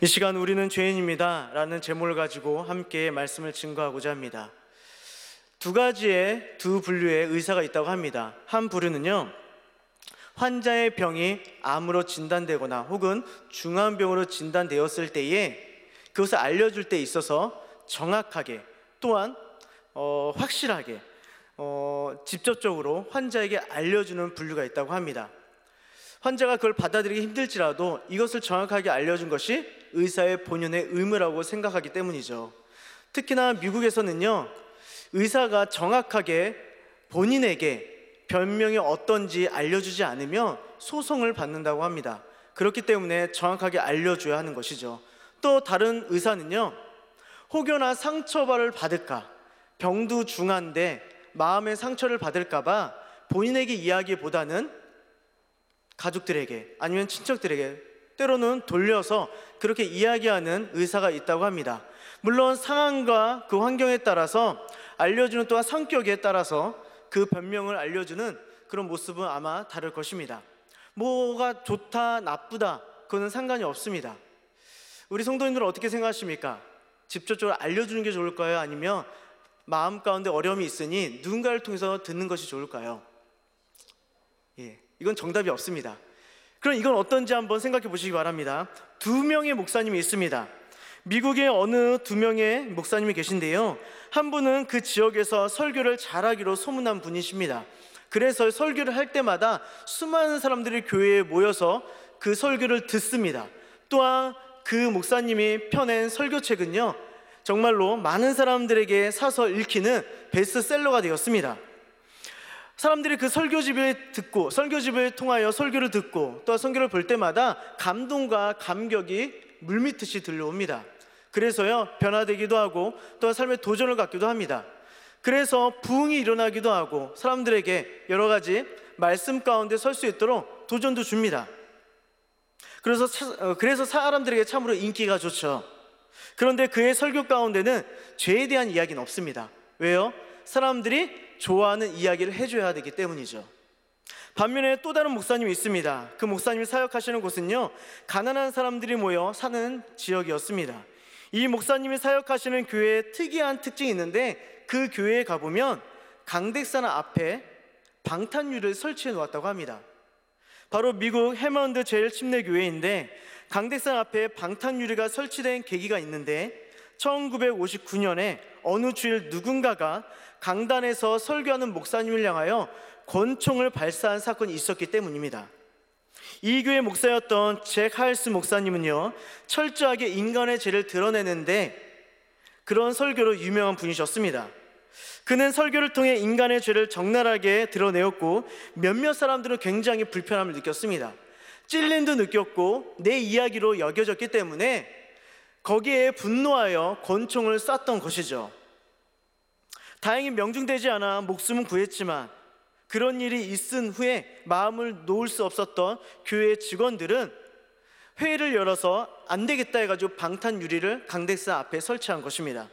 이 시간 우리는 죄인입니다 라는 제목을 가지고 함께 말씀을 증거하고자 합니다. 두 분류의 의사가 있다고 합니다. 한 부류는요, 환자의 병이 암으로 진단되거나 혹은 중한 병으로 진단되었을 때에 그것을 알려줄 때 있어서 정확하게 또한 확실하게 직접적으로 환자에게 알려주는 분류가 있다고 합니다. 환자가 그걸 받아들이기 힘들지라도 이것을 정확하게 알려준 것이 의사의 본연의 의무라고 생각하기 때문이죠. 특히나 미국에서는요, 의사가 정확하게 본인에게 변명이 어떤지 알려주지 않으면 소송을 받는다고 합니다. 그렇기 때문에 정확하게 알려줘야 하는 것이죠. 또 다른 의사는요, 혹여나 상처를 받을까, 병도 중한데 마음의 상처를 받을까봐 본인에게 이야기보다는 가족들에게 아니면 친척들에게 때로는 돌려서 그렇게 이야기하는 의사가 있다고 합니다. 물론 상황과 그 환경에 따라서 알려주는 또한 성격에 따라서 그 변명을 알려주는 그런 모습은 아마 다를 것입니다. 뭐가 좋다 나쁘다 그거는 상관이 없습니다. 우리 성도님들은 어떻게 생각하십니까? 직접적으로 알려주는 게 좋을까요? 아니면 마음 가운데 어려움이 있으니 누군가를 통해서 듣는 것이 좋을까요? 이건 정답이 없습니다. 그럼 이건 어떤지 한번 생각해 보시기 바랍니다. 두 명의 목사님이 있습니다. 미국에 어느 두 명의 목사님이 계신데요, 한 분은 그 지역에서 설교를 잘하기로 소문난 분이십니다. 그래서 설교를 할 때마다 수많은 사람들이 교회에 모여서 그 설교를 듣습니다. 또한 그 목사님이 펴낸 설교책은요, 정말로 많은 사람들에게 사서 읽히는 베스트셀러가 되었습니다. 사람들이 그 설교집을 통하여 설교를 듣고 또 설교를 볼 때마다 감동과 감격이 물밀듯이 들려옵니다. 그래서요, 변화되기도 하고 또 삶의 도전을 갖기도 합니다. 그래서 부흥이 일어나기도 하고 사람들에게 여러 가지 말씀 가운데 설 수 있도록 도전도 줍니다. 그래서 사람들에게 참으로 인기가 좋죠. 그런데 그의 설교 가운데는 죄에 대한 이야기는 없습니다. 왜요? 사람들이 좋아하는 이야기를 해줘야 되기 때문이죠. 반면에 또 다른 목사님이 있습니다. 그 목사님이 사역하시는 곳은요, 가난한 사람들이 모여 사는 지역이었습니다. 이 목사님이 사역하시는 교회에 특이한 특징이 있는데, 그 교회에 가보면 강대상 앞에 방탄유리를 설치해 놓았다고 합니다. 바로 미국 해먼드 제일침례교회인데, 강대상 앞에 방탄유리가 설치된 계기가 있는데, 1959년에 어느 주일 누군가가 강단에서 설교하는 목사님을 향하여 권총을 발사한 사건이 있었기 때문입니다. 이 교회 목사였던 잭 하일스 목사님은요, 철저하게 인간의 죄를 드러내는데 그런 설교로 유명한 분이셨습니다. 그는 설교를 통해 인간의 죄를 적나라하게 드러내었고 몇몇 사람들은 굉장히 불편함을 느꼈습니다. 찔림도 느꼈고 내 이야기로 여겨졌기 때문에 거기에 분노하여 권총을 쐈던 것이죠. 다행히 명중되지 않아 목숨은 구했지만 그런 일이 있은 후에 마음을 놓을 수 없었던 교회 직원들은 회의를 열어서 안 되겠다 해가지고 방탄유리를 강대상 앞에 설치한 것입니다.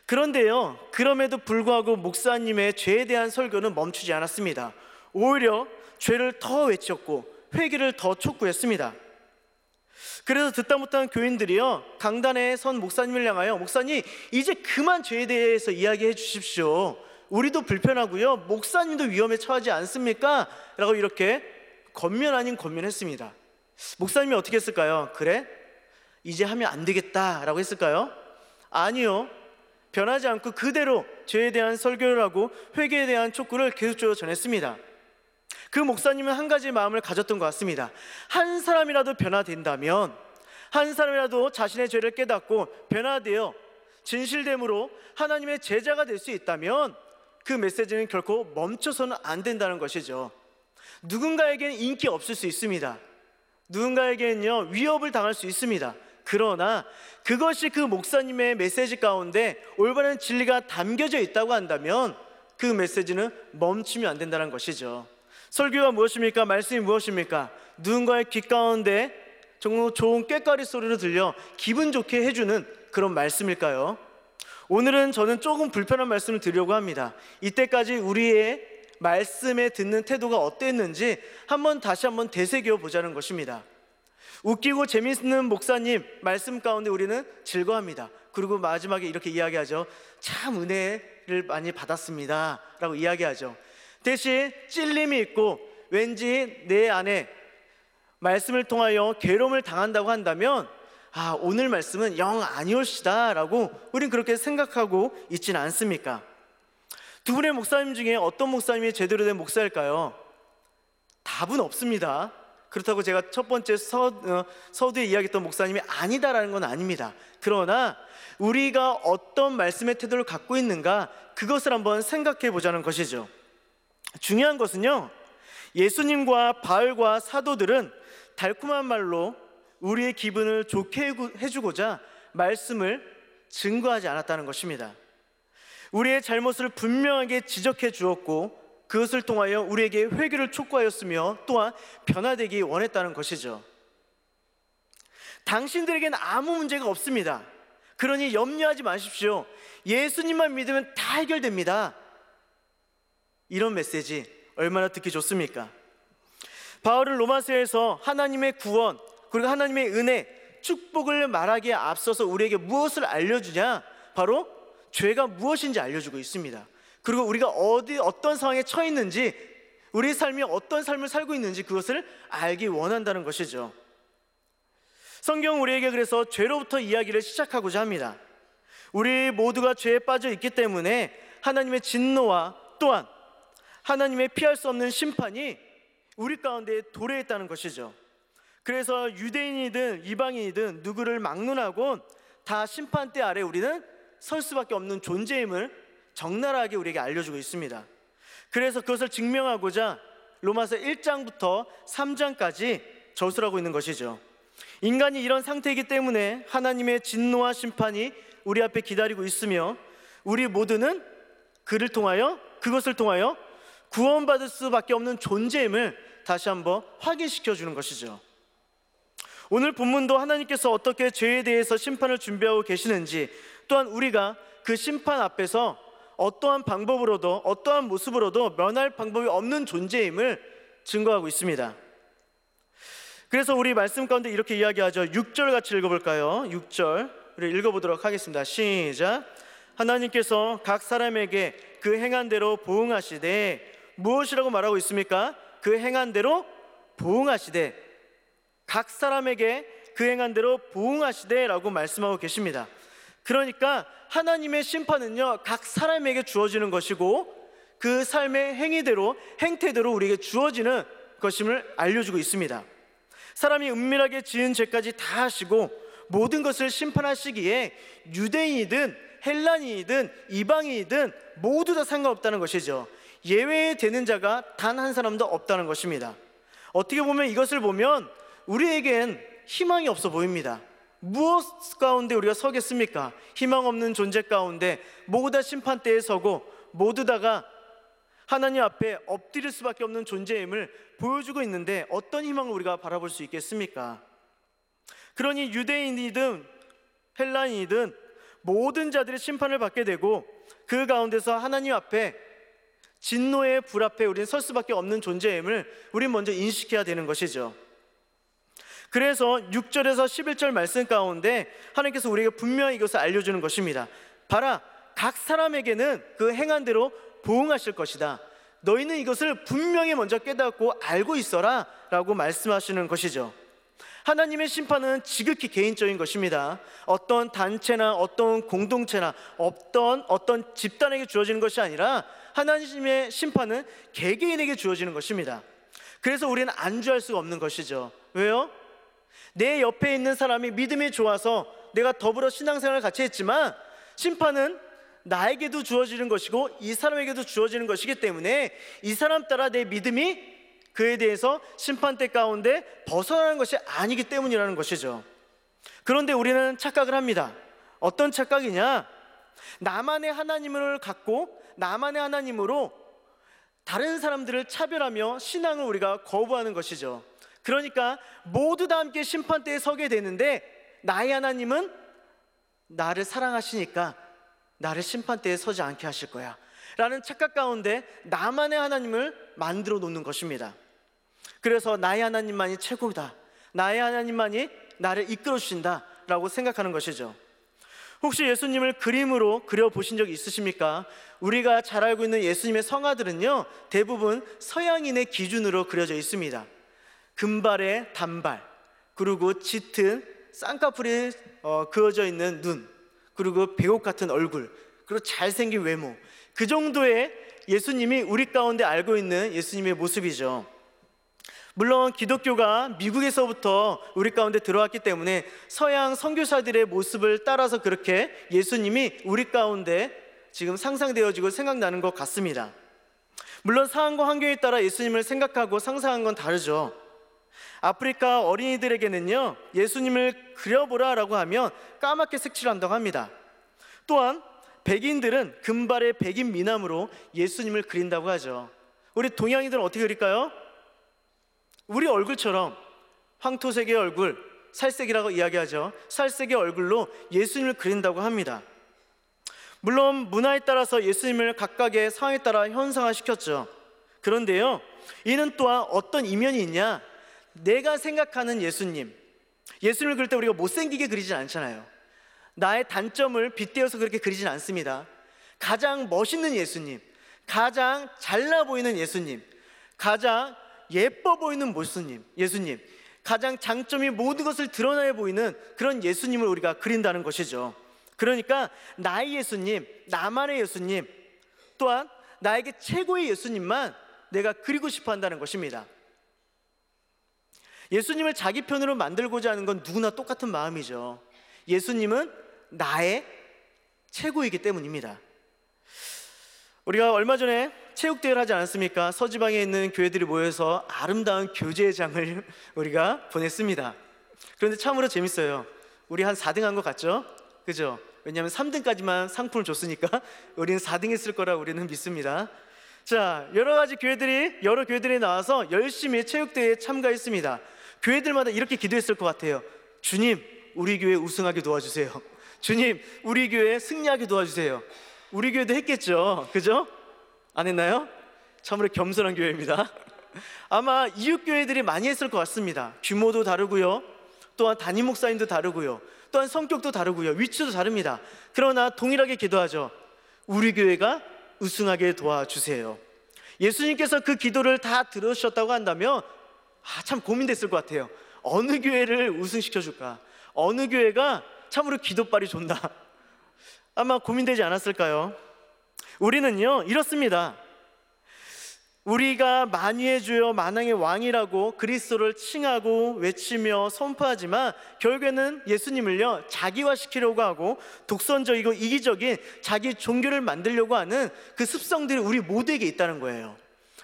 그런데요, 그럼에도 불구하고 목사님의 죄에 대한 설교는 멈추지 않았습니다. 오히려 죄를 더 외쳤고 회개를 더 촉구했습니다. 그래서 듣다 못한 교인들이요, 강단에 선 목사님을 향하여 목사님 이제 그만 죄에 대해서 이야기해 주십시오. 우리도 불편하고요, 목사님도 위험에 처하지 않습니까? 라고 이렇게 권면 아닌 권면했습니다. 목사님이 어떻게 했을까요? 그래? 이제 하면 안 되겠다 라고 했을까요? 아니요, 변하지 않고 그대로 죄에 대한 설교를 하고 회개에 대한 촉구를 계속적으로 전했습니다. 그 목사님은 한 가지 마음을 가졌던 것 같습니다. 한 사람이라도 변화된다면, 한 사람이라도 자신의 죄를 깨닫고 변화되어 진실됨으로 하나님의 제자가 될 수 있다면 그 메시지는 결코 멈춰서는 안 된다는 것이죠. 누군가에게는 인기 없을 수 있습니다. 누군가에게는요, 위협을 당할 수 있습니다. 그러나 그것이 그 목사님의 메시지 가운데 올바른 진리가 담겨져 있다고 한다면 그 메시지는 멈추면 안 된다는 것이죠. 설교가 무엇입니까? 말씀이 무엇입니까? 누군가의 귀 가운데 정말 좋은 꾀까리 소리로 들려 기분 좋게 해주는 그런 말씀일까요? 오늘은 저는 조금 불편한 말씀을 드리려고 합니다. 이때까지 우리의 말씀에 듣는 태도가 어땠는지 다시 한번 되새겨 보자는 것입니다. 웃기고 재밌는 목사님 말씀 가운데 우리는 즐거워합니다. 그리고 마지막에 이렇게 이야기하죠. 참 은혜를 많이 받았습니다 라고 이야기하죠. 대신 찔림이 있고 왠지 내 안에 말씀을 통하여 괴로움을 당한다고 한다면 오늘 말씀은 영 아니올시다 라고 우린 그렇게 생각하고 있지는 않습니까? 두 분의 목사님 중에 어떤 목사님이 제대로 된 목사일까요? 답은 없습니다. 그렇다고 제가 첫 번째 서두에 이야기했던 목사님이 아니다라는 건 아닙니다. 그러나 우리가 어떤 말씀의 태도를 갖고 있는가, 그것을 한번 생각해 보자는 것이죠. 중요한 것은요, 예수님과 바울과 사도들은 달콤한 말로 우리의 기분을 좋게 해주고자 말씀을 증거하지 않았다는 것입니다. 우리의 잘못을 분명하게 지적해 주었고 그것을 통하여 우리에게 회개를 촉구하였으며 또한 변화되기 원했다는 것이죠. 당신들에게는 아무 문제가 없습니다. 그러니 염려하지 마십시오. 예수님만 믿으면 다 해결됩니다. 이런 메시지 얼마나 듣기 좋습니까? 바울은 로마서에서 하나님의 구원 그리고 하나님의 은혜, 축복을 말하기에 앞서서 우리에게 무엇을 알려주냐? 바로 죄가 무엇인지 알려주고 있습니다. 그리고 우리가 어떤 상황에 처해 있는지, 우리의 삶이 어떤 삶을 살고 있는지 그것을 알기 원한다는 것이죠. 성경은 우리에게 그래서 죄로부터 이야기를 시작하고자 합니다. 우리 모두가 죄에 빠져 있기 때문에 하나님의 진노와 또한 하나님의 피할 수 없는 심판이 우리 가운데 도래했다는 것이죠. 그래서 유대인이든 이방인이든 누구를 막론하고 다 심판대 아래 우리는 설 수밖에 없는 존재임을 적나라하게 우리에게 알려주고 있습니다. 그래서 그것을 증명하고자 로마서 1장부터 3장까지 저술하고 있는 것이죠. 인간이 이런 상태이기 때문에 하나님의 진노와 심판이 우리 앞에 기다리고 있으며 우리 모두는 그것을 통하여 구원받을 수밖에 없는 존재임을 다시 한번 확인시켜 주는 것이죠. 오늘 본문도 하나님께서 어떻게 죄에 대해서 심판을 준비하고 계시는지, 또한 우리가 그 심판 앞에서 어떠한 방법으로도 어떠한 모습으로도 면할 방법이 없는 존재임을 증거하고 있습니다. 그래서 우리 말씀 가운데 이렇게 이야기하죠. 6절 같이 읽어볼까요? 6절 우리 읽어보도록 하겠습니다. 시작. 하나님께서 각 사람에게 그 행한 대로 보응하시되, 무엇이라고 말하고 있습니까? 그 행한 대로 보응하시되, 각 사람에게 그 행한 대로 보응하시되 라고 말씀하고 계십니다. 그러니까 하나님의 심판은요, 각 사람에게 주어지는 것이고 그 삶의 행태대로 우리에게 주어지는 것임을 알려주고 있습니다. 사람이 은밀하게 지은 죄까지 다 하시고 모든 것을 심판하시기에 유대인이든 헬라인이든 이방인이든 모두 다 상관없다는 것이죠. 예외되는 자가 단 한 사람도 없다는 것입니다. 어떻게 보면 이것을 보면 우리에겐 희망이 없어 보입니다. 무엇 가운데 우리가 서겠습니까? 희망 없는 존재 가운데 모두 다 심판대에 서고 모두 다가 하나님 앞에 엎드릴 수밖에 없는 존재임을 보여주고 있는데 어떤 희망을 우리가 바라볼 수 있겠습니까? 그러니 유대인이든 헬라인이든 모든 자들이 심판을 받게 되고 그 가운데서 하나님 앞에 진노의 불 앞에 우리는 설 수밖에 없는 존재임을 우린 먼저 인식해야 되는 것이죠. 그래서 6절에서 11절 말씀 가운데 하나님께서 우리에게 분명히 이것을 알려주는 것입니다. 봐라, 각 사람에게는 그 행한 대로 보응하실 것이다. 너희는 이것을 분명히 먼저 깨닫고 알고 있어라 라고 말씀하시는 것이죠. 하나님의 심판은 지극히 개인적인 것입니다. 어떤 단체나 어떤 공동체나 어떤 집단에게 주어지는 것이 아니라 하나님의 심판은 개개인에게 주어지는 것입니다. 그래서 우리는 안주할 수가 없는 것이죠. 왜요? 내 옆에 있는 사람이 믿음이 좋아서 내가 더불어 신앙생활을 같이 했지만 심판은 나에게도 주어지는 것이고 이 사람에게도 주어지는 것이기 때문에 이 사람 따라 내 믿음이 그에 대해서 심판대 가운데 벗어나는 것이 아니기 때문이라는 것이죠. 그런데 우리는 착각을 합니다. 어떤 착각이냐? 나만의 하나님을 갖고 나만의 하나님으로 다른 사람들을 차별하며 신앙을 우리가 거부하는 것이죠. 그러니까 모두 다 함께 심판대에 서게 되는데 나의 하나님은 나를 사랑하시니까 나를 심판대에 서지 않게 하실 거야 라는 착각 가운데 나만의 하나님을 만들어 놓는 것입니다. 그래서 나의 하나님만이 최고다, 나의 하나님만이 나를 이끌어 주신다라고 생각하는 것이죠. 혹시 예수님을 그림으로 그려보신 적 있으십니까? 우리가 잘 알고 있는 예수님의 성화들은요, 대부분 서양인의 기준으로 그려져 있습니다. 금발에 단발, 그리고 짙은 쌍꺼풀이 그어져 있는 눈, 그리고 배옥 같은 얼굴, 그리고 잘생긴 외모, 그 정도의 예수님이 우리 가운데 알고 있는 예수님의 모습이죠. 물론 기독교가 미국에서부터 우리 가운데 들어왔기 때문에 서양 선교사들의 모습을 따라서 그렇게 예수님이 우리 가운데 지금 상상되어지고 생각나는 것 같습니다. 물론 상황과 환경에 따라 예수님을 생각하고 상상한 건 다르죠. 아프리카 어린이들에게는요, 예수님을 그려보라라고 하면 까맣게 색칠한다고 합니다. 또한 백인들은 금발의 백인 미남으로 예수님을 그린다고 하죠. 우리 동양인들은 어떻게 그릴까요? 우리 얼굴처럼 황토색의 얼굴, 살색이라고 이야기하죠. 살색의 얼굴로 예수님을 그린다고 합니다. 물론 문화에 따라서 예수님을 각각의 상황에 따라 현상화시켰죠. 그런데요, 이는 또한 어떤 이면이 있냐? 내가 생각하는 예수님을 그릴 때 우리가 못생기게 그리진 않잖아요. 나의 단점을 빗대어서 그렇게 그리진 않습니다. 가장 멋있는 예수님, 가장 잘나 보이는 예수님, 가장 예뻐 보이는 예수님, 가장 장점이 모든 것을 드러내 보이는 그런 예수님을 우리가 그린다는 것이죠. 그러니까 나의 예수님, 나만의 예수님, 또한 나에게 최고의 예수님만 내가 그리고 싶어 한다는 것입니다. 예수님을 자기 편으로 만들고자 하는 건 누구나 똑같은 마음이죠. 예수님은 나의 최고이기 때문입니다. 우리가 얼마 전에 체육대회를 하지 않았습니까? 서지방에 있는 교회들이 모여서 아름다운 교제장을 우리가 보냈습니다. 그런데 참으로 재밌어요. 우리 한 4등 한 것 같죠? 그죠? 왜냐하면 3등까지만 상품을 줬으니까 우리는 4등 했을 거라 우리는 믿습니다. 자, 여러 교회들이 나와서 열심히 체육대회에 참가했습니다. 교회들마다 이렇게 기도했을 것 같아요. 주님, 우리 교회 우승하게 도와주세요. 주님, 우리 교회 승리하게 도와주세요. 우리 교회도 했겠죠, 그죠? 안 했나요? 참으로 겸손한 교회입니다. 아마 이웃 교회들이 많이 했을 것 같습니다. 규모도 다르고요, 또한 담임 목사님도 다르고요, 또한 성격도 다르고요, 위치도 다릅니다. 그러나 동일하게 기도하죠. 우리 교회가 우승하게 도와주세요. 예수님께서 그 기도를 다 들으셨다고 한다면 참 고민됐을 것 같아요. 어느 교회를 우승시켜줄까? 어느 교회가 참으로 기도빨이 좋나? 아마 고민되지 않았을까요? 우리는요, 이렇습니다. 우리가 만유의 주여 만왕의 왕이라고 그리스도를 칭하고 외치며 선포하지만 결국에는 예수님을요, 자기화시키려고 하고 독선적이고 이기적인 자기 종교를 만들려고 하는 그 습성들이 우리 모두에게 있다는 거예요.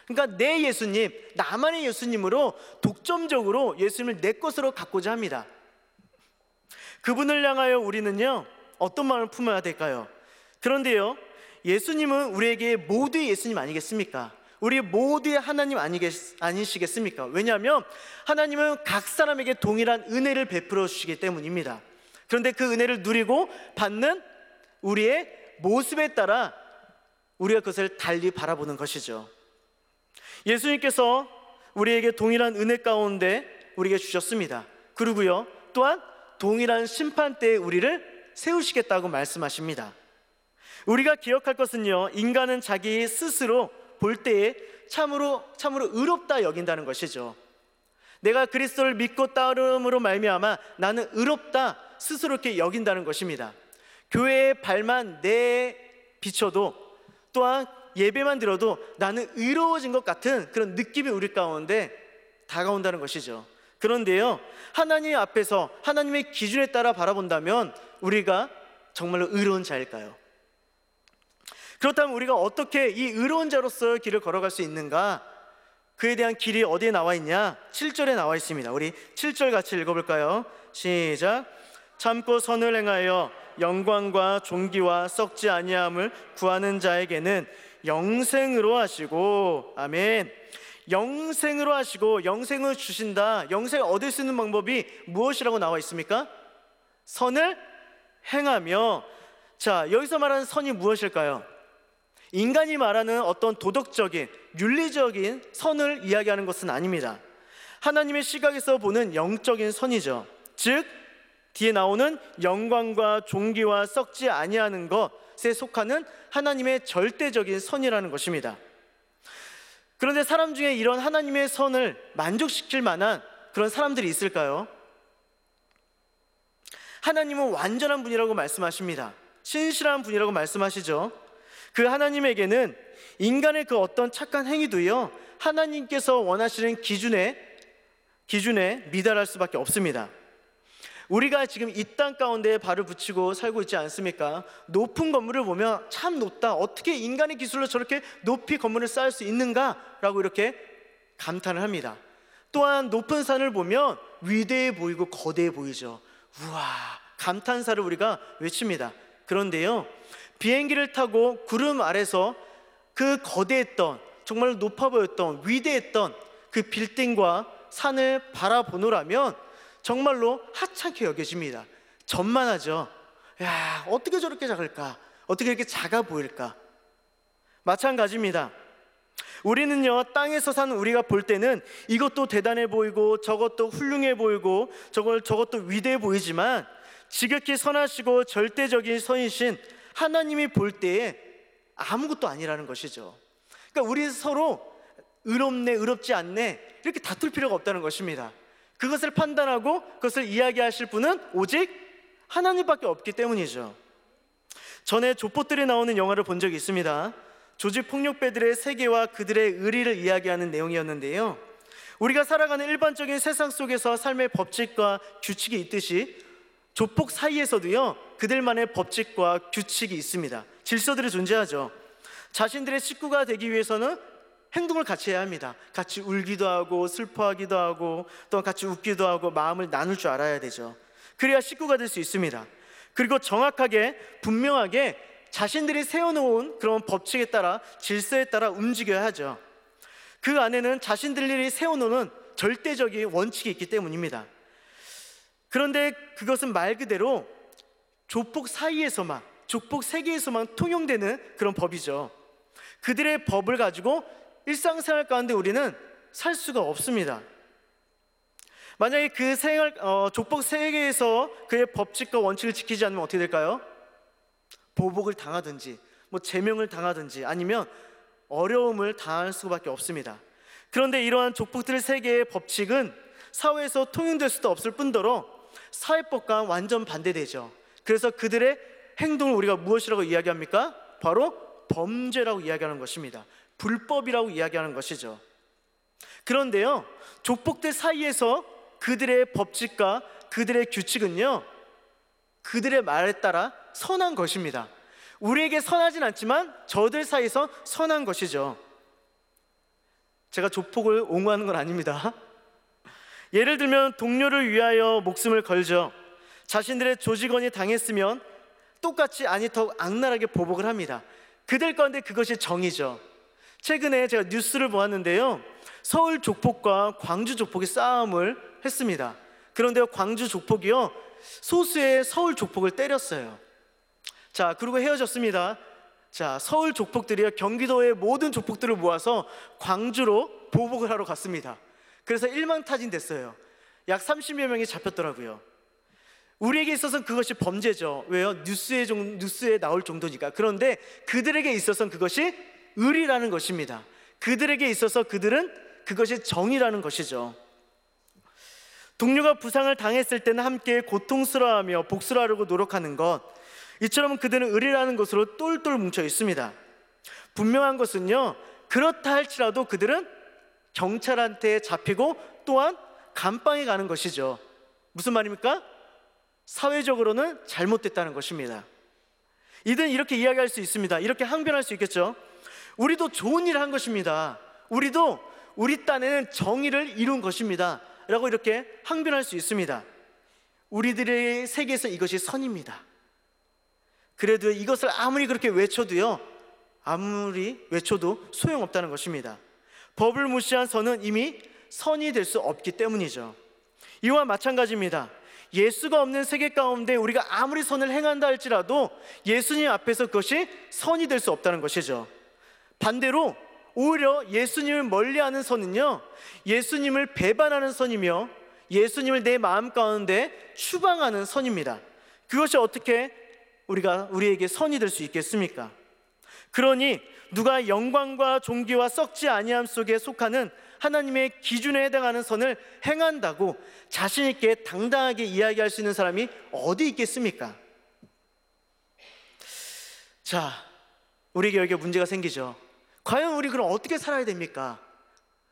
그러니까 내 예수님, 나만의 예수님으로 독점적으로 예수님을 내 것으로 갖고자 합니다. 그분을 향하여 우리는요, 어떤 마음을 품어야 될까요? 그런데요, 예수님은 우리에게 모두의 예수님 아니겠습니까? 우리 모두의 하나님 아니시겠습니까? 왜냐하면 하나님은 각 사람에게 동일한 은혜를 베풀어 주시기 때문입니다. 그런데 그 은혜를 누리고 받는 우리의 모습에 따라 우리가 그것을 달리 바라보는 것이죠. 예수님께서 우리에게 동일한 은혜 가운데 우리에게 주셨습니다. 그리고요, 또한 동일한 심판대에 우리를 세우시겠다고 말씀하십니다. 우리가 기억할 것은요, 인간은 자기 스스로 볼 때에 참으로 의롭다 여긴다는 것이죠. 내가 그리스도를 믿고 따름으로 말미암아 나는 의롭다 스스로 이렇게 여긴다는 것입니다. 교회의 발만 비춰도, 또한 예배만 들어도 나는 의로워진 것 같은 그런 느낌이 우리 가운데 다가온다는 것이죠. 그런데요, 하나님 앞에서 하나님의 기준에 따라 바라본다면 우리가 정말로 의로운 자일까요? 그렇다면 우리가 어떻게 이 의로운 자로서의 길을 걸어갈 수 있는가? 그에 대한 길이 어디에 나와 있냐? 7절에 나와 있습니다. 우리 7절 같이 읽어볼까요? 시작. 참고 선을 행하여 영광과 존귀와 썩지 아니함을 구하는 자에게는 영생으로 하시고, 아멘. 영생으로 하시고, 영생을 주신다. 영생을 얻을 수 있는 방법이 무엇이라고 나와 있습니까? 선을 행하며. 자, 여기서 말하는 선이 무엇일까요? 인간이 말하는 어떤 도덕적인, 윤리적인 선을 이야기하는 것은 아닙니다. 하나님의 시각에서 보는 영적인 선이죠. 즉 뒤에 나오는 영광과 존귀와 썩지 아니하는 것에 속하는 하나님의 절대적인 선이라는 것입니다. 그런데 사람 중에 이런 하나님의 선을 만족시킬 만한 그런 사람들이 있을까요? 하나님은 완전한 분이라고 말씀하십니다. 신실한 분이라고 말씀하시죠. 그 하나님에게는 인간의 그 어떤 착한 행위도요, 하나님께서 원하시는 기준에 미달할 수밖에 없습니다. 우리가 지금 이 땅 가운데 발을 붙이고 살고 있지 않습니까? 높은 건물을 보면 참 높다, 어떻게 인간의 기술로 저렇게 높이 건물을 쌓을 수 있는가? 라고 이렇게 감탄을 합니다. 또한 높은 산을 보면 위대해 보이고 거대해 보이죠. 우와, 감탄사를 우리가 외칩니다. 그런데요, 비행기를 타고 구름 아래서 그 거대했던, 정말 높아 보였던, 위대했던 그 빌딩과 산을 바라보노라면 정말로 하찮게 여겨집니다. 전만하죠. 야, 어떻게 저렇게 작을까? 어떻게 이렇게 작아 보일까? 마찬가지입니다. 우리는요, 땅에서 사는 우리가 볼 때는 이것도 대단해 보이고 저것도 훌륭해 보이고 저것도 위대해 보이지만 지극히 선하시고 절대적인 선이신 하나님이 볼 때에 아무것도 아니라는 것이죠. 그러니까 우리 서로 의롭네 의롭지 않네 이렇게 다툴 필요가 없다는 것입니다. 그것을 판단하고 그것을 이야기하실 분은 오직 하나님밖에 없기 때문이죠. 전에 조폭들이 나오는 영화를 본 적이 있습니다. 조직 폭력배들의 세계와 그들의 의리를 이야기하는 내용이었는데요, 우리가 살아가는 일반적인 세상 속에서 삶의 법칙과 규칙이 있듯이 조폭 사이에서도요, 그들만의 법칙과 규칙이 있습니다. 질서들이 존재하죠. 자신들의 식구가 되기 위해서는 행동을 같이 해야 합니다. 같이 울기도 하고 슬퍼하기도 하고 또 같이 웃기도 하고 마음을 나눌 줄 알아야 되죠. 그래야 식구가 될 수 있습니다. 그리고 정확하게 분명하게 자신들이 세워놓은 그런 법칙에 따라 질서에 따라 움직여야 하죠. 그 안에는 자신들이 세워놓은 절대적인 원칙이 있기 때문입니다. 그런데 그것은 말 그대로 조폭 사이에서만, 조폭 세계에서만 통용되는 그런 법이죠. 그들의 법을 가지고 일상생활 가운데 우리는 살 수가 없습니다. 만약에 그 조폭 세계에서 그의 법칙과 원칙을 지키지 않으면 어떻게 될까요? 보복을 당하든지 제명을 당하든지 아니면 어려움을 당할 수밖에 없습니다. 그런데 이러한 조폭들 세계의 법칙은 사회에서 통용될 수도 없을 뿐더러 사회법과 완전 반대되죠. 그래서 그들의 행동을 우리가 무엇이라고 이야기합니까? 바로 범죄라고 이야기하는 것입니다. 불법이라고 이야기하는 것이죠. 그런데요, 조폭들 사이에서 그들의 법칙과 그들의 규칙은요, 그들의 말에 따라 선한 것입니다. 우리에게 선하진 않지만 저들 사이에서 선한 것이죠. 제가 조폭을 옹호하는 건 아닙니다. 예를 들면 동료를 위하여 목숨을 걸죠. 자신들의 조직원이 당했으면 똑같이 아니 더 악랄하게 보복을 합니다. 그들 가운데 그것이 정의죠. 최근에 제가 뉴스를 보았는데요, 서울 조폭과 광주 조폭이 싸움을 했습니다. 그런데 광주 조폭이요, 소수의 서울 조폭을 때렸어요. 자, 그리고 헤어졌습니다. 자, 서울 조폭들이요, 경기도의 모든 조폭들을 모아서 광주로 보복을 하러 갔습니다. 그래서 일망타진됐어요. 약 30여 명이 잡혔더라고요. 우리에게 있어서는 그것이 범죄죠. 왜요? 뉴스에 나올 정도니까. 그런데 그들에게 있어서는 그것이 의리라는 것입니다. 그들에게 있어서 그것이 정의라는 것이죠. 동료가 부상을 당했을 때는 함께 고통스러워하며 복수를 하려고 노력하는 것, 이처럼 그들은 의리라는 것으로 똘똘 뭉쳐 있습니다. 분명한 것은요, 그렇다 할지라도 그들은 경찰한테 잡히고 또한 감방에 가는 것이죠. 무슨 말입니까? 사회적으로는 잘못됐다는 것입니다. 이들은 이렇게 이야기할 수 있습니다. 이렇게 항변할 수 있겠죠. 우리도 좋은 일을 한 것입니다. 우리도 우리 딴에는 정의를 이룬 것입니다 라고 이렇게 항변할 수 있습니다. 우리들의 세계에서 이것이 선입니다. 그래도 이것을 아무리 그렇게 외쳐도요, 아무리 외쳐도 소용없다는 것입니다. 법을 무시한 선은 이미 선이 될 수 없기 때문이죠. 이와 마찬가지입니다. 예수가 없는 세계 가운데 우리가 아무리 선을 행한다 할지라도 예수님 앞에서 그것이 선이 될 수 없다는 것이죠. 반대로 오히려 예수님을 멀리하는 선은요, 예수님을 배반하는 선이며 예수님을 내 마음 가운데 추방하는 선입니다. 그것이 어떻게 우리에게 선이 될 수 있겠습니까? 그러니 누가 영광과 존귀와 썩지 아니함 속에 속하는 하나님의 기준에 해당하는 선을 행한다고 자신 있게 당당하게 이야기할 수 있는 사람이 어디 있겠습니까? 자, 우리에게 여기에 문제가 생기죠. 과연 우리 그럼 어떻게 살아야 됩니까?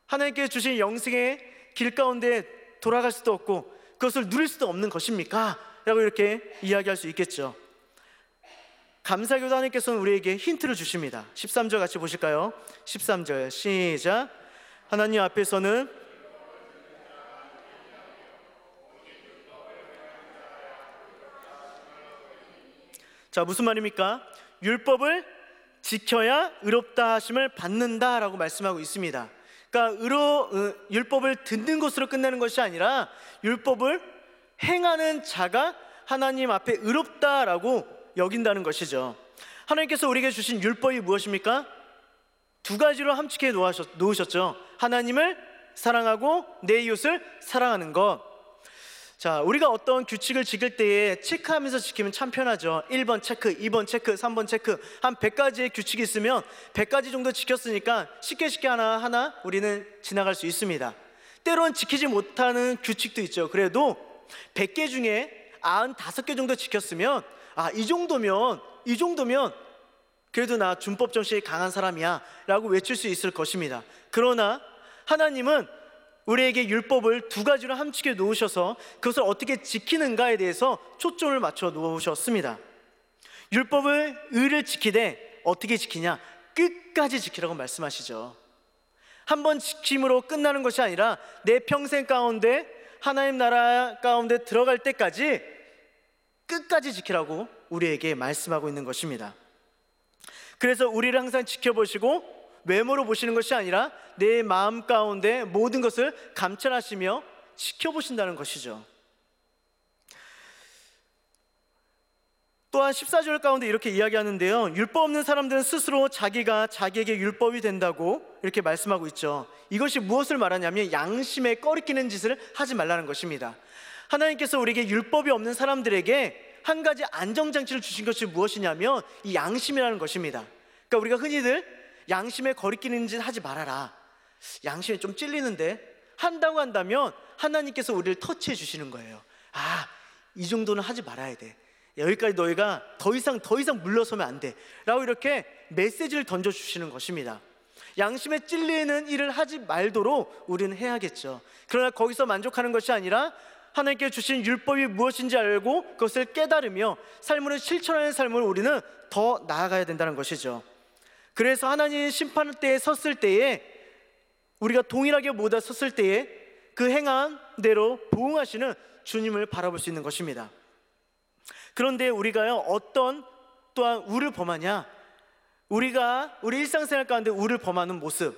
하나님께 주신 영생의 길 가운데 돌아갈 수도 없고 그것을 누릴 수도 없는 것입니까? 라고 이렇게 이야기할 수 있겠죠. 감사교도 하나님께서는 우리에게 힌트를 주십니다. 13절 같이 보실까요? 13절 시작. 하나님 앞에서는 자, 무슨 말입니까? 율법을 지켜야 의롭다 하심을 받는다라고 말씀하고 있습니다. 그러니까 율법을 듣는 것으로 끝나는 것이 아니라 율법을 행하는 자가 하나님 앞에 의롭다라고 여긴다는 것이죠. 하나님께서 우리에게 주신 율법이 무엇입니까? 두 가지로 함축해 놓으셨죠. 하나님을 사랑하고 내 이웃을 사랑하는 것. 자, 우리가 어떤 규칙을 지킬 때에 체크하면서 지키면 참 편하죠. 1번 체크, 2번 체크, 3번 체크, 한 100가지의 규칙이 있으면 100가지 정도 지켰으니까 쉽게 하나 우리는 지나갈 수 있습니다. 때로는 지키지 못하는 규칙도 있죠. 그래도 100개 중에 95개 정도 지켰으면 이 정도면 그래도 나 준법 정신이 강한 사람이야 라고 외칠 수 있을 것입니다. 그러나 하나님은 우리에게 율법을 두 가지로 함축해 놓으셔서 그것을 어떻게 지키는가에 대해서 초점을 맞춰 놓으셨습니다. 의를 지키되 어떻게 지키냐? 끝까지 지키라고 말씀하시죠. 한번 지킴으로 끝나는 것이 아니라 내 평생 가운데 하나님 나라 가운데 들어갈 때까지 끝까지 지키라고 우리에게 말씀하고 있는 것입니다. 그래서 우리를 항상 지켜보시고 외모로 보시는 것이 아니라 내 마음 가운데 모든 것을 감찰하시며 지켜보신다는 것이죠. 또한 14절 가운데 이렇게 이야기하는데요, 율법 없는 사람들은 스스로 자기가 자기에게 율법이 된다고 이렇게 말씀하고 있죠. 이것이 무엇을 말하냐면 양심에 꺼리끼는 짓을 하지 말라는 것입니다. 하나님께서 우리에게 율법이 없는 사람들에게 한 가지 안정장치를 주신 것이 무엇이냐면 이 양심이라는 것입니다. 그러니까 우리가 흔히들 양심에 거리끼는 짓 하지 말아라, 양심이 좀 찔리는데 한다고 한다면 하나님께서 우리를 터치해 주시는 거예요. 이 정도는 하지 말아야 돼, 여기까지 너희가 더 이상 물러서면 안 돼 라고 이렇게 메시지를 던져주시는 것입니다. 양심에 찔리는 일을 하지 말도록 우리는 해야겠죠. 그러나 거기서 만족하는 것이 아니라 하나님께 주신 율법이 무엇인지 알고 그것을 깨달으며 삶으로 실천하는 삶을 우리는 더 나아가야 된다는 것이죠. 그래서 하나님 심판 때에 섰을 때에 우리가 동일하게 모두 섰을 때에 그 행한 대로 보응하시는 주님을 바라볼 수 있는 것입니다. 그런데 우리가요, 또한 우를 범하냐? 우리 일상생활 가운데 우를 범하는 모습,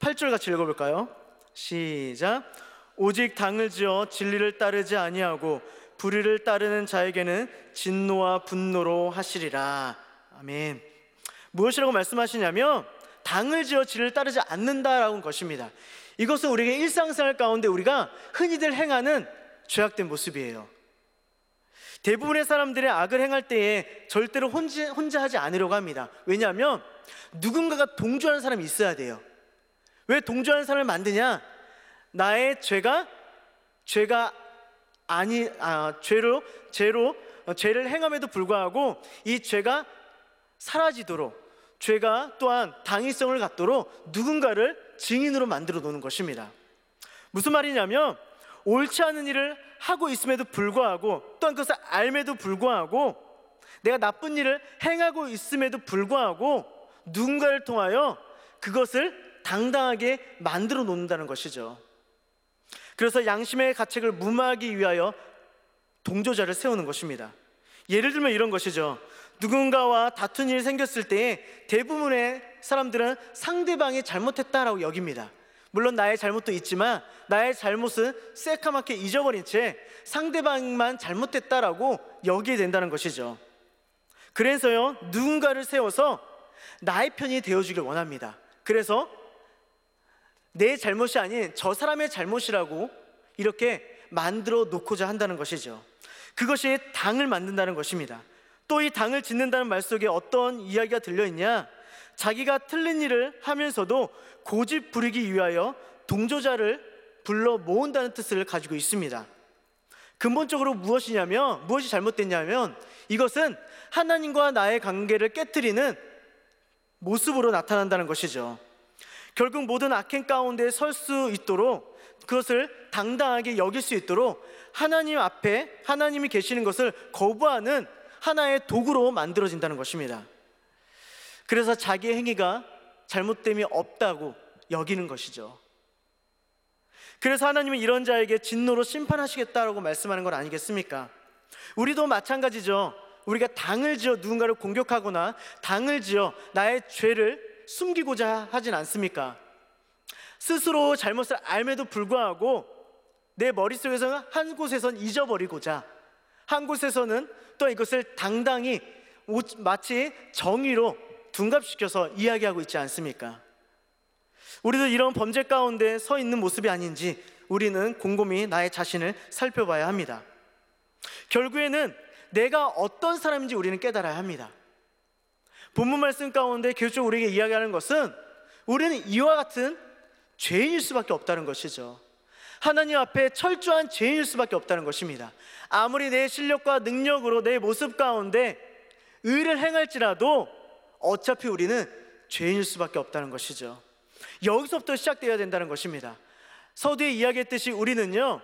8절 같이 읽어볼까요? 시작. 오직 당을 지어 진리를 따르지 아니하고 불의를 따르는 자에게는 진노와 분노로 하시리라. 아멘. 무엇이라고 말씀하시냐면 당을 지어 진리를 따르지 않는다라는 것입니다. 이것은 우리에게 일상생활 가운데 우리가 흔히들 행하는 죄악된 모습이에요. 대부분의 사람들의 악을 행할 때에 절대로 혼자 하지 않으려고 합니다. 왜냐하면 누군가가 동조하는 사람이 있어야 돼요. 왜 동조하는 사람을 만드냐? 나의 죄를 행함에도 불구하고 이 죄가 사라지도록, 죄가 또한 당위성을 갖도록 누군가를 증인으로 만들어 놓는 것입니다. 무슨 말이냐면 옳지 않은 일을 하고 있음에도 불구하고, 또한 그것을 알면도 불구하고, 내가 나쁜 일을 행하고 있음에도 불구하고 누군가를 통하여 그것을 당당하게 만들어 놓는다는 것이죠. 그래서 양심의 가책을 무마하기 위하여 동조자를 세우는 것입니다. 예를 들면 이런 것이죠. 누군가와 다툰 일이 생겼을 때에 대부분의 사람들은 상대방이 잘못했다라고 여깁니다. 물론 나의 잘못도 있지만 나의 잘못은 새카맣게 잊어버린 채 상대방만 잘못했다라고 여기게 된다는 것이죠. 그래서요, 누군가를 세워서 나의 편이 되어주길 원합니다. 그래서 내 잘못이 아닌 저 사람의 잘못이라고 이렇게 만들어 놓고자 한다는 것이죠. 그것이 당을 만든다는 것입니다. 또 이 당을 짓는다는 말 속에 어떤 이야기가 들려있냐? 자기가 틀린 일을 하면서도 고집 부리기 위하여 동조자를 불러 모은다는 뜻을 가지고 있습니다. 근본적으로 무엇이 잘못됐냐면 이것은 하나님과 나의 관계를 깨뜨리는 모습으로 나타난다는 것이죠. 결국 모든 악행 가운데 설 수 있도록, 그것을 당당하게 여길 수 있도록 하나님 앞에 하나님이 계시는 것을 거부하는 하나의 도구로 만들어진다는 것입니다. 그래서 자기의 행위가 잘못됨이 없다고 여기는 것이죠. 그래서 하나님은 이런 자에게 진노로 심판하시겠다라고 말씀하는 건 아니겠습니까? 우리도 마찬가지죠. 우리가 당을 지어 누군가를 공격하거나 당을 지어 나의 죄를 숨기고자 하진 않습니까? 스스로 잘못을 알매도 불구하고 내 머릿속에서는 한 곳에선 잊어버리고자, 한 곳에서는 또 이것을 당당히 마치 정의로 둔갑시켜서 이야기하고 있지 않습니까? 우리도 이런 범죄 가운데 서 있는 모습이 아닌지 우리는 곰곰이 나의 자신을 살펴봐야 합니다. 결국에는 내가 어떤 사람인지 우리는 깨달아야 합니다. 본문 말씀 가운데 계속 우리에게 이야기하는 것은 우리는 이와 같은 죄인일 수밖에 없다는 것이죠. 하나님 앞에 철저한 죄인일 수밖에 없다는 것입니다. 아무리 내 실력과 능력으로 내 모습 가운데 의를 행할지라도 어차피 우리는 죄인일 수밖에 없다는 것이죠. 여기서부터 시작되어야 된다는 것입니다. 서두에 이야기했듯이 우리는요,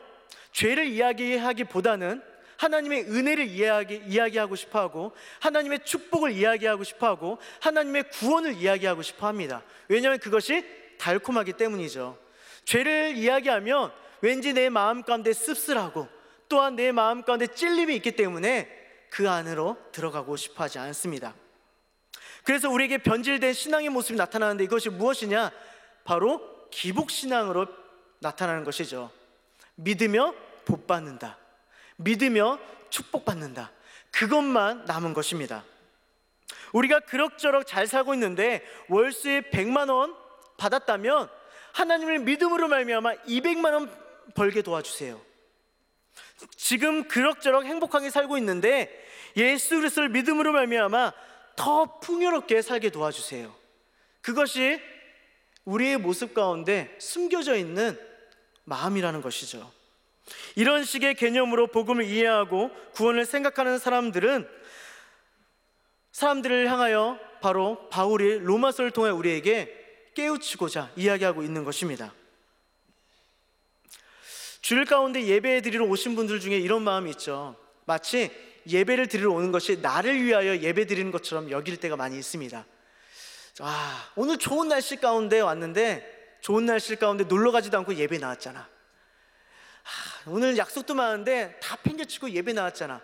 죄를 이야기하기보다는 하나님의 은혜를 이야기하고 싶어하고 하나님의 축복을 이야기하고 싶어하고 하나님의 구원을 이야기하고 싶어합니다. 왜냐하면 그것이 달콤하기 때문이죠. 죄를 이야기하면 왠지 내 마음 가운데 씁쓸하고 또한 내 마음 가운데 찔림이 있기 때문에 그 안으로 들어가고 싶어하지 않습니다. 그래서 우리에게 변질된 신앙의 모습이 나타나는데 이것이 무엇이냐? 바로 기복신앙으로 나타나는 것이죠. 믿으며 복받는다, 믿으며 축복받는다, 그것만 남은 것입니다. 우리가 그럭저럭 잘 살고 있는데 월수입 100만 원 받았다면 하나님을 믿음으로 말미암아 200만 원 벌게 도와주세요. 지금 그럭저럭 행복하게 살고 있는데 예수 그리스도를 믿음으로 말미암아 더 풍요롭게 살게 도와주세요. 그것이 우리의 모습 가운데 숨겨져 있는 마음이라는 것이죠. 이런 식의 개념으로 복음을 이해하고 구원을 생각하는 사람들을 향하여 바로 바울이 로마서를 통해 우리에게 깨우치고자 이야기하고 있는 것입니다. 주일 가운데 예배 드리러 오신 분들 중에 이런 마음이 있죠. 마치 예배를 드리러 오는 것이 나를 위하여 예배 드리는 것처럼 여길 때가 많이 있습니다. 오늘 좋은 날씨 가운데 왔는데 좋은 날씨 가운데 놀러 가지도 않고 예배 나왔잖아. 오늘 약속도 많은데 다 팽개치고 예배 나왔잖아.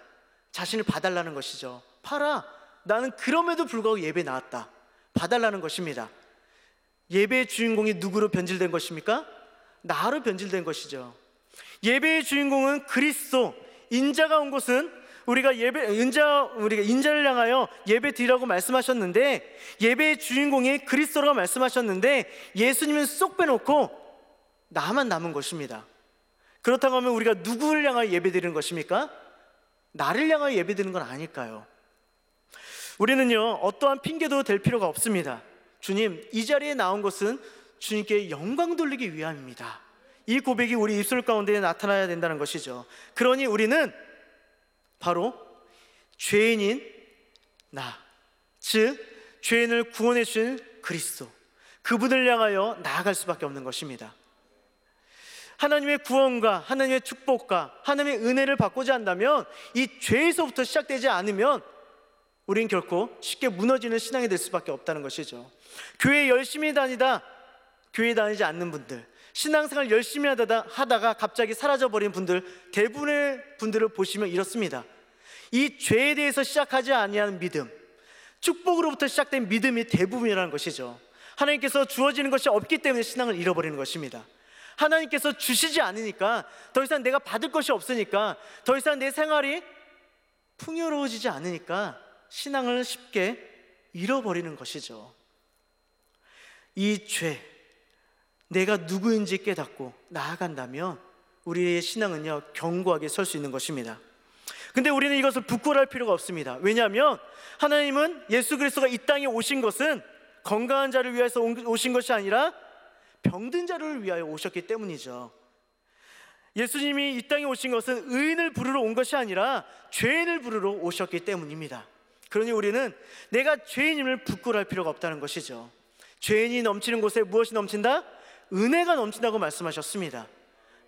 자신을 봐달라는 것이죠. 봐라, 나는 그럼에도 불구하고 예배 나왔다, 봐달라는 것입니다. 예배의 주인공이 누구로 변질된 것입니까? 나로 변질된 것이죠. 예배의 주인공은 그리스도, 인자가 온 곳은 우리가 인자를 향하여 예배 드리라고 말씀하셨는데, 예배의 주인공이 그리스도라고 말씀하셨는데 예수님은 쏙 빼놓고 나만 남은 것입니다. 그렇다고 하면 우리가 누구를 향하여 예배 드리는 것입니까? 나를 향하여 예배 드리는 건 아닐까요? 우리는요, 어떠한 핑계도 될 필요가 없습니다. 주님, 이 자리에 나온 것은 주님께 영광 돌리기 위함입니다. 이 고백이 우리 입술 가운데 나타나야 된다는 것이죠. 그러니 우리는 바로 죄인인 나, 즉 죄인을 구원해 주신 그리스도, 그분을 향하여 나아갈 수밖에 없는 것입니다. 하나님의 구원과 하나님의 축복과 하나님의 은혜를 받고자 한다면 이 죄에서부터 시작되지 않으면 우린 결코 쉽게 무너지는 신앙이 될 수밖에 없다는 것이죠. 교회 열심히 교회 다니지 않는 분들, 신앙생활 열심히 하다가 갑자기 사라져버린 분들, 대부분의 분들을 보시면 이렇습니다. 이 죄에 대해서 시작하지 아니하는 믿음, 축복으로부터 시작된 믿음이 대부분이라는 것이죠. 하나님께서 주어지는 것이 없기 때문에 신앙을 잃어버리는 것입니다. 하나님께서 주시지 않으니까, 더 이상 내가 받을 것이 없으니까, 더 이상 내 생활이 풍요로워지지 않으니까 신앙을 쉽게 잃어버리는 것이죠. 이 죄, 내가 누구인지 깨닫고 나아간다면 우리의 신앙은요 견고하게 설 수 있는 것입니다. 근데 우리는 이것을 부끄러워할 필요가 없습니다. 왜냐하면 하나님은 예수 그리스도가 이 땅에 오신 것은 건강한 자를 위해서 오신 것이 아니라 병든 자를 위하여 오셨기 때문이죠. 예수님이 이 땅에 오신 것은 의인을 부르러 온 것이 아니라 죄인을 부르러 오셨기 때문입니다. 그러니 우리는 내가 죄인임을 부끄러워할 필요가 없다는 것이죠. 죄인이 넘치는 곳에 무엇이 넘친다? 은혜가 넘친다고 말씀하셨습니다.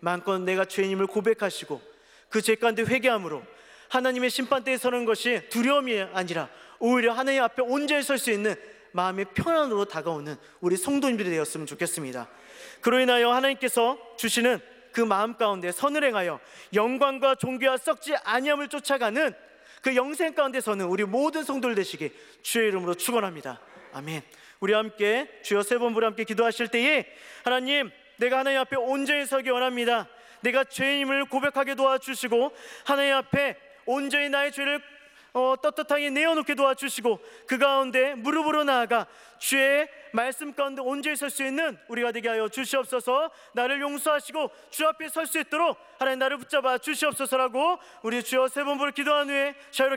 마음껏 내가 죄인임을 고백하시고 그 죄 가운데 회개함으로 하나님의 심판대에 서는 것이 두려움이 아니라 오히려 하나님 앞에 온전히 설 수 있는 마음의 평안으로 다가오는 우리 성도님들이 되었으면 좋겠습니다. 그로 인하여 하나님께서 주시는 그 마음 가운데 선을 행하여 영광과 존귀와 썩지 아니함을 쫓아가는 그 영생 가운데서는 우리 모든 성도들 되시기 주의 이름으로 축원합니다. 아멘. 우리 함께 주여 세 번 부르 함께 기도하실 때에 하나님, 내가 하나님 앞에 온전히 서기 원합니다. 내가 죄인임을 고백하게 도와주시고 하나님 앞에 온전히 나의 죄를 떳떳하게 내어놓게 도와주시고 그 가운데 무릎으로 나아가 주의 말씀 가운데 온전히 설 수 있는 우리가 되게 하여 주시옵소서. 나를 용서하시고 주 앞에 설 수 있도록 하나님 나를 붙잡아 주시옵소서라고 우리 주여 세 번 부르 기도한 후에 자유롭게